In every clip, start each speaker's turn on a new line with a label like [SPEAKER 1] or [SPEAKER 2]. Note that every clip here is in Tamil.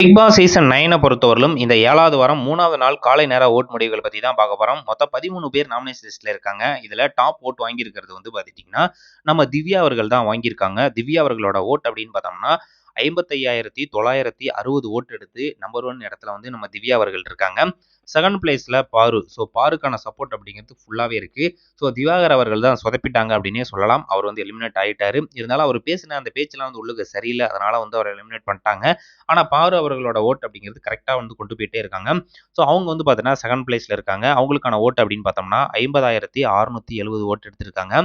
[SPEAKER 1] பிக் பாஸ் சீசன் 9 பொறுத்தவரையிலும் இந்த 7வது வாரம் 3வது நாள் காலை நேர ஓட் முடிவுகள் பத்தி தான் பார்க்க போறோம். மொத்தம் 13 பேர் நாமினேஷன் லிஸ்ட்ல இருக்காங்க. இதுல டாப் ஓட் வாங்கியிருக்கிறது வந்து பார்த்துட்டீங்கன்னா, நம்ம திவ்யா அவர்கள் தான் வாங்கியிருக்காங்க. திவ்யா அவர்களோட ஓட் அப்படின்னு பார்த்தோம்னா, 55,960 ஓட்டு எடுத்து நம்பர் 1 இடத்துல வந்து நம்ம திவ்யா அவர்கள் இருக்காங்க. செகண்ட் பிளேஸ்ல பாரு. பாருக்கான சப்போர்ட் அப்படிங்கிறது ஃபுல்லாவே இருக்கு. திவாகர் அவர்கள் தான் சொதப்பிட்டாங்க அப்படின்னே சொல்லலாம். அவர் வந்து எலிமினேட் ஆயிட்டாரு. இருந்தாலும் அவர் பேசின அந்த பேச்செல்லாம் வந்து உள்ளுக்கு சரியில்ல. அதனால வந்து அவர எலிமினேட் பண்ணிட்டாங்க. ஆனா பாரு அவர்களோட ஓட் அப்படிங்கிறது கரெக்ட்டா வந்து கொண்டு போயிட்டே இருக்காங்க. அவங்க வந்து பார்த்தீங்கன்னா, செகண்ட் பிளேஸ்ல இருக்காங்க. அவங்களுக்கான ஓட் அப்படின்னு பார்த்தோம்னா, 50,670 ஓட்டு எடுத்திருக்காங்க.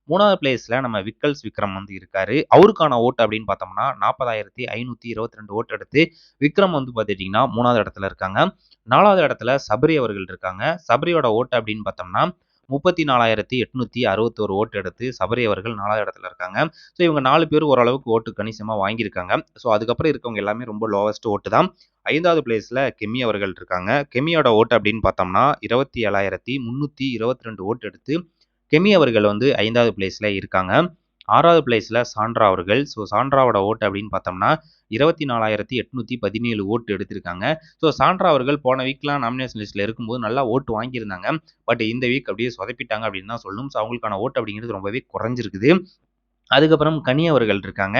[SPEAKER 1] 3வது பிளேஸ்ல நம்ம விக்கல்ஸ் விக்ரம் வந்து இருக்காரு. அவருக்கான ஓட்டு அப்படின்னு பார்த்தோம்னா, 40,522 ஓட்டு எடுத்து விக்ரம் வந்து பார்த்துட்டீங்கன்னா 3வது இடத்துல இருக்காங்க. 4வது இடத்துல சபரி அவர்கள் இருக்காங்க. சபரியோட ஓட்டு அப்படின்னு பார்த்தோம்னா, 34,861 ஓட்டு எடுத்து சபரி அவர்கள் 4வது இடத்துல இருக்காங்க. இவங்க 4 பேரும் ஓரளவுக்கு ஓட்டு கணிசமா வாங்கியிருக்காங்க. அதுக்கப்புறம் இருக்கவங்க எல்லாமே ரொம்ப லோவஸ்ட் ஓட்டு தான். 5வது பிளேஸ்ல கெமி அவர்கள் இருக்காங்க. கெமியோட ஓட்டு அப்படின்னு பார்த்தோம்னா, 27,322 ஓட்டு எடுத்து கெமி அவர்கள் வந்து 5வது பிளேஸ்ல இருக்காங்க. 6வது பிளேஸ்ல சாண்ட்ரா அவர்கள். சாண்ட்ராவோட ஓட்டு அப்படின்னு பார்த்தோம்னா, 24,817 ஓட்டு எடுத்திருக்காங்க. சாண்ட்ரா அவர்கள் போன வீக்லாம் நாமினேஷன் லிஸ்ட்ல இருக்கும்போது நல்லா ஓட்டு வாங்கியிருந்தாங்க. பட் இந்த வீக் அப்படியே சொதப்பிட்டாங்க அப்படின்னு தான் சொல்லணும். அவங்களுக்கான ஓட்டு அப்படிங்கிறது ரொம்பவே குறைஞ்சிருக்குது. அதுக்கப்புறம் கனி அவர்கள் இருக்காங்க.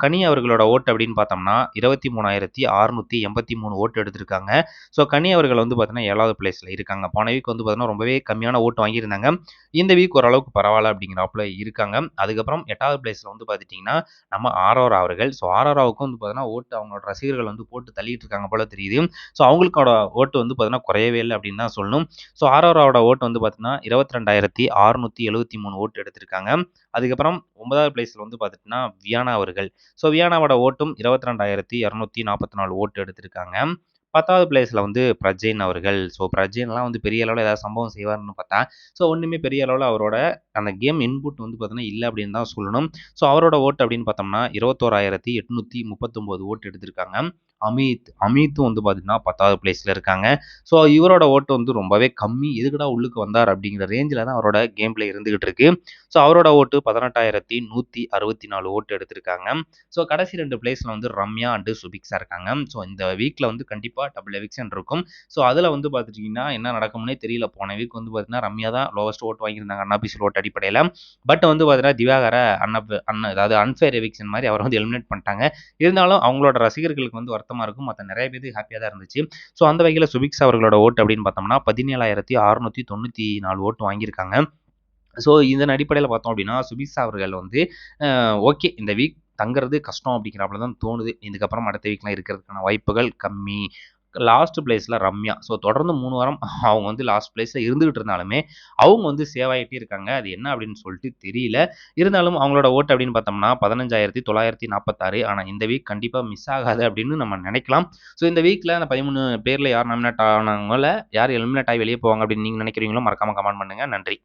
[SPEAKER 1] கனி அவர்களோட ஓட்டு அப்படின்னு பார்த்தோம்னா, 23,683 ஓட்டு எடுத்திருக்காங்க. கனி அவர்கள் வந்து பார்த்தீங்கன்னா 7வது பிளேஸ்ல இருக்காங்க. போன வீக் வந்து பார்த்தீங்கன்னா ரொம்பவே கம்மியான ஓட்டு வாங்கியிருந்தாங்க. இந்த வீக் ஓரளவுக்கு பரவாயில்ல அப்படிங்கிறாப்புல இருக்காங்க. அதுக்கப்புறம் 8வது பிளேஸ்ல வந்து பார்த்துட்டீங்கன்னா, நம்ம ஆரோரா அவர்கள். ஆரோராவுக்கும் வந்து பார்த்தீங்கன்னா ஓட்டு அவங்களோட ரசிகர்கள் வந்து போட்டு தள்ளிட்டு இருக்காங்க போல தெரியுது. அவங்களுக்கோட ஓட்டு வந்து பார்த்தீங்கன்னா குறையவே இல்லை அப்படின்னு தான் சொல்லணும். ஆரோராவோட ஓட்டு வந்து பார்த்தீங்கன்னா 22,673 ஓட்டு எடுத்திருக்காங்க. அதுக்கப்புறம் 9வது பிளேஸ்ல வந்து பார்த்துட்டீங்கன்னா வியானா அவர்கள். வியானாவோட ஓட்டும் 22,244 ஓட்டு எடுத்திருக்காங்க. 10வது பிளேஸ்ல வந்து பிரஜைன் அவர்கள். பிரஜைன்லாம் வந்து பெரிய அளவுல ஏதாவது சம்பவம் செய்வார்ன்னு பார்த்தா, ஒண்ணுமே பெரிய அளவுல அவரோட அந்த கேம் இன்புட் வந்து பார்த்தீங்கன்னா இல்ல அப்படின்னு தான் சொல்லணும். அவரோட ஓட்டு அப்படின்னு பார்த்தோம்னா 21,839 ஓட்டு எடுத்திருக்காங்க. அமித்தும் வந்து பார்த்தீங்கன்னா 10வது பிளேஸ்ல இருக்காங்க. இவரோட ஓட்டு வந்து ரொம்பவே கம்மி. எதுக்குடா உள்ளுக்கு வந்தார் அப்படிங்கிற ரேஞ்சில தான் அவரோட கேம் பிளே இருந்துகிட்டு இருக்கு. அவரோட ஓட்டு 18,164 ஓட்டு எடுத்திருக்காங்க. கடைசி 2 பிளேஸ்ல வந்து ரம்யா அண்ட் சுபிக்ஷா இருக்காங்க. இந்த வீக்ல வந்து கண்டிப்பா டபுள் எவிக்ஷன் இருக்கும். அதுல வந்து பார்த்துட்டீங்கன்னா என்ன நடக்கும்னே தெரியல. போன வீக் வந்து பார்த்தீங்கன்னா ரம்யா தான் லோவஸ்ட் ஓட் வாங்கியிருந்தாங்க அன்அபிஷியல் ஓட் அடிப்படையில. பட் வந்து பார்த்தீங்கன்னா திவாகர அதாவது அன்ஃபேர் எவிக்ஷன் மாதிரி அவரை வந்து எலிமினேட் பண்ணிட்டாங்க. இருந்தாலும் அவங்களோட ரசிகர்களுக்கு வந்து வருத்தமா இருக்கும். மற்ற நிறைய பேருக்கு ஹாப்பியா தான் இருந்துச்சு. அந்த வகையில சுபிக்ஷா அவர்களோட ஓட்டு அப்படின்னு பார்த்தோம்னா 17,694 ஓட்டு வாங்கியிருக்காங்க. இதன் அடிப்படையில பார்த்தோம் அப்படின்னா, சுபிக்ஷா அவர்கள் வந்து ஓகே இந்த வீக் தங்குறது கஷ்டம் அப்படிங்கிறாப்புல தான் தோணுது. இதுக்கப்புறம் அடுத்த வீக்லாம் இருக்கிறதுக்கான வாய்ப்புகள் கம்மி. லாஸ்ட் பிளேஸ்ல ரம்யா. தொடர்ந்து 3 வாரம் அவங்க வந்து லாஸ்ட் பிளேஸ்ல இருந்துகிட்டு இருந்தாலுமே, அவங்க வந்து சேவ் ஆயிட்டே இருக்காங்க. அது என்ன அப்படின்னு சொல்லிட்டு தெரியல. இருந்தாலும் அவங்களோட ஓட்டு அப்படின்னு பார்த்தோம்னா 15,946. ஆனா இந்த வீக் கண்டிப்பா மிஸ் ஆகாது அப்படின்னு நம்ம நினைக்கலாம். இந்த வீக்ல அந்த 13 பேர்ல யார் நாமினேட் ஆனாங்களோ, யார் எலிமினேட் ஆகி வெளிய போவாங்க அப்படின்னு நீங்க நினைக்கிறீங்களோ மறக்காம கமெண்ட் பண்ணுங்க. நன்றி.